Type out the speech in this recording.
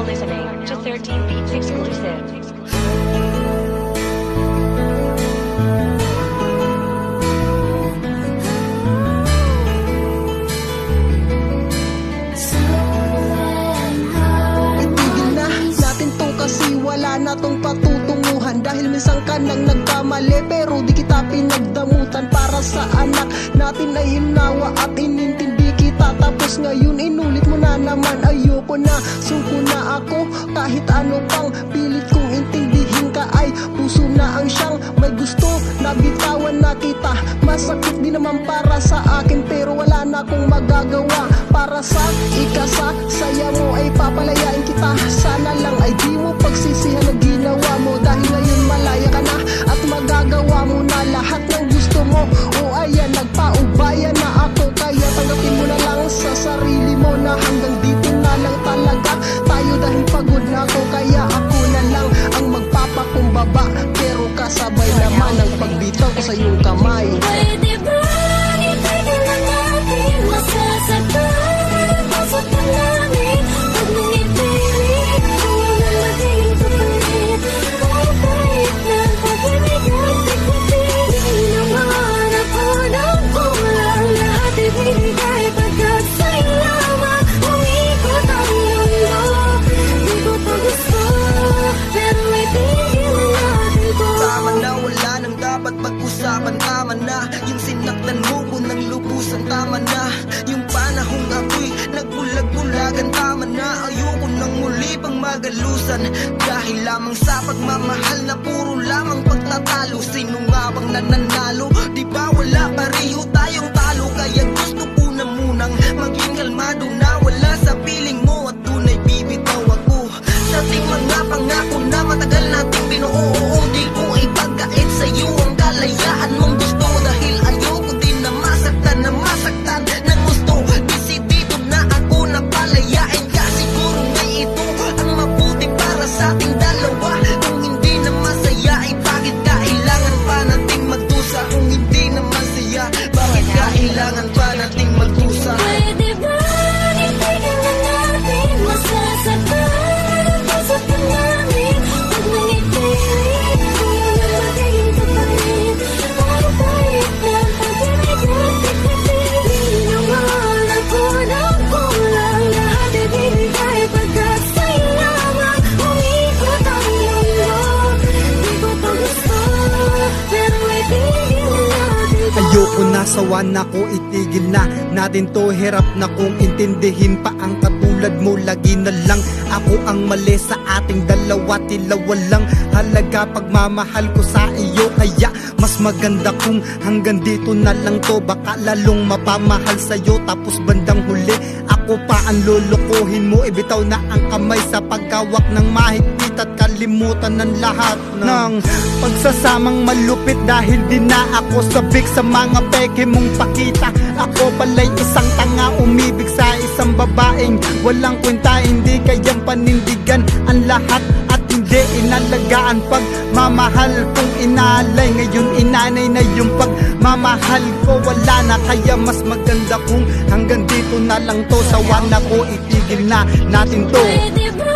now listening to 13 Beats exclusive. Kasi wala na tong patutunguhan. Dahil minsan ka nang nagkamali, pero di kita pinagdamutan. Para sa anak natin ay hinawa at inintindi kita. Tapos ngayon inulit mo na naman. Ayoko na, suko na ako. Kahit ano pang pilit kong intindihin ka, ay puso na ang siyang may gusto. Nabitawan na kita. Masakit din naman para sa akin, pero wala na akong magagawa. Para sa ikasa, saya mo ay papalayain kita. Sana lang ay di mo pagsisihan ang ginawa mo. Dahil ngayon malaya ka na at magagawa mo na lahat ng gusto mo. O ayan, nagpaubaya na ako. Kaya tanggapin mo na lang sa sarili mo na hanggang dito na lang talaga tayo. Dahil pagod na ako, kaya ako na lang ang magpapakumbaba. Pero kasabay naman ang pagbitaw ko sa iyong kamay. Pwede ba itigil na natin masasaktan? Pasok na namin pag nangipilit. Huwag na maging kapalit. Kahit ng pag-ibig at pagpipili. Naman ako ng kulang. Lahat ibinigay pagkat sa'yo lamang umikot ang mundo. Di ko to gusto, pero itigil na natin to. Tama na, wala nang dapat pag-usapan. Tama na, yung sinaktan mo ko nang lubusan. Tama na, yung panahong ako'y nagbulag-bulagan. Tama na, ayoko nang muli pang magalusan. Dahil lamang sa pagmamahal na puro lamang pagtatalo. Sino nga bang nananalo? Di ba wala, pareho tayong talo. Kaya gusto ko na munang maging kalmado na wala sa piling mo at tunay bibitaw ako sa ating mga pangako na matagal nating binuo. Di ko ipagkait sa'yo ang kalayaan mong gusto. Dahil ayoko din na masaktan ng gusto. Desidido na ako na palayain ka. Siguro nga ito ang mabuti para sa ating dalawa. Kung hindi na masaya, ay bakit kailangan pa nating magdusa? Kung hindi na masaya, bakit kailangan pa nating magdusa? Pwede ba itigil na natin masasaktan? Pasok na namin pag nangipilit. Huwag na maging kapalit. Kahit ng pag-ibig at pagpipili. Naman ako ng kulang. Lahat ibinigay pagkat sa'yo lamang umikot ang mundo. Di ko to gusto, pero itigil na natin to. Ayoko na, sawa na ko, itigil na natin to. Hirap na kong intindihin pa ang katulad mo. Lagi na lang ako ang mali sa ating dalawa. Tila walang halaga pagmamahal ko sa iyo. Kaya mas maganda kung hanggang dito na lang to. Baka lalong mapamahal sa'yo, tapos bandang huli ako pa ang lulukuhin mo. Ibitaw na ang kamay sa pagkawak ng mahigpit at kalimutan ng lahat ng pagsasamang malupit. Dahil di na ako sabik sa mga peke mong pakita. Ako pala'y isang tanga, umibig sa isang babaeng walang kwenta. Hindi kayang panindigan ang lahat at hindi inalagaan. Pagmamahal kong inalay, ngayon inanay na yung pagmamahal ko. Wala na, kaya mas maganda kung hanggang dito na lang to. Sawa na ko, itigil na natin to. Pwede ba